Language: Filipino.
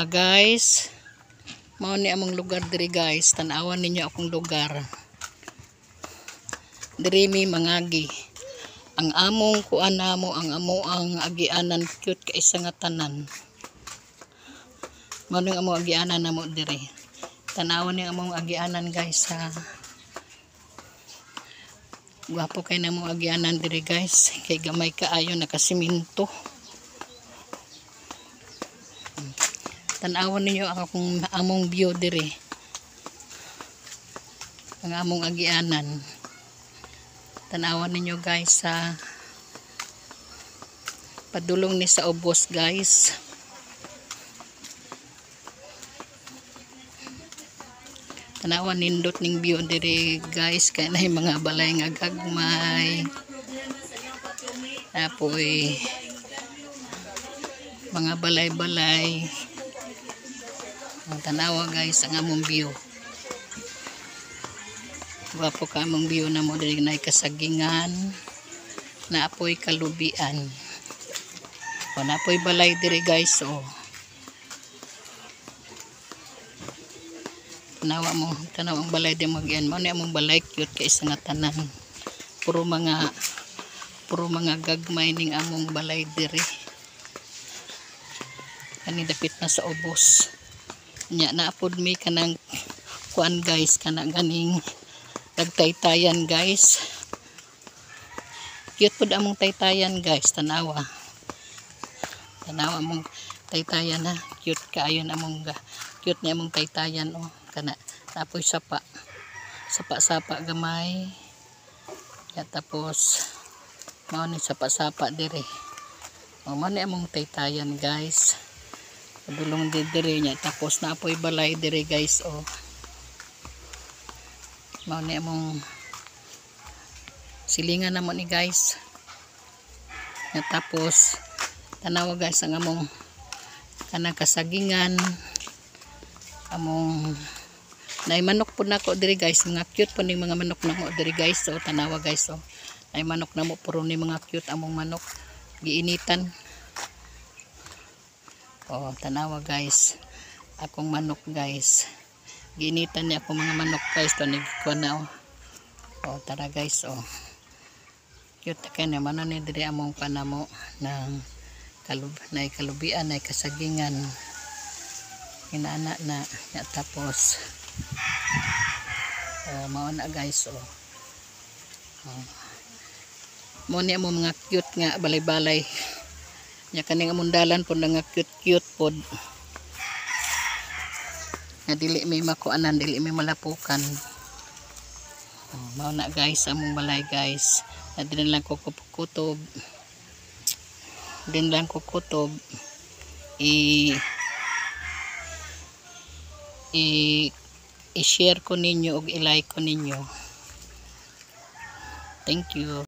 Guys, mao ni among lugar diri guys. Tan-awan ninyo akong lugar. Diri mi mangagi. Ang among kuan namo, ang ang agianan cute kay isa nga tanan. Mao ning among agianan namo diri. Tan-awan ni among agianan guys ha. Gwapo kay namo agianan diri guys. Kay gamay kaayo nakasiminto. Tan-awan ninyo akong among view diri. Ang among agianan. Tan-awan ninyo guys sa padulong ni sa ubos guys. Tanawan nindot ning view diri guys kay nay mga balay nga gagmay. Apoy mga balay-balay. Tanawa guys ang among view. Wapo ka among view na mo diri nay kasagingan. Naapoy kalubian. O naapoy balay diri guys oh. Tanaw ang balay di mag-yan. Mao ni among balay cute kay isa nga tanan. Puro mga gagmay ning among balay diri. Kani dapit na sa ubos. Nya naapod mi kanang kuan guys, kana ganing nagtaytayan guys. Cute pud among taytayan guys, tanawa. Tanawa among taytayan ha. Cute kaayo among cute ni among taytayan oh. Kana tapoy sapa gamay ya, tapos mao ni sapa diri o mao ni among taytayan guys. Padulong diri nya, tapos naapoy balay diri guys o mao ni among silingan namo ni guys ya, tapos tanawa guys ang among kanang kasagingan among nay manok po nako diri guys, mga cute po ning mga manok nako diri guys. So tanawa guys oh. Ay manok namo puro ni mga cute among manok giinitan. Oh tanawa guys. Akong manok guys. Giinitan ni akong mga manok guys to nigkuan na oh. Oh tara guys oh. Cute kay na man ni diri among panamo ng kalubian ay kasagingan. Inaana na ya, tapos mao na guys oh. Mo ni mo mga cute nga balay-balay nya kaning among dalan pud nga cute pod nga dili may makuanan, dili may malapukan. Mao na guys among balay guys. Din lang ko kutob i-share ko ninyo o i-like ko ninyo. Thank you.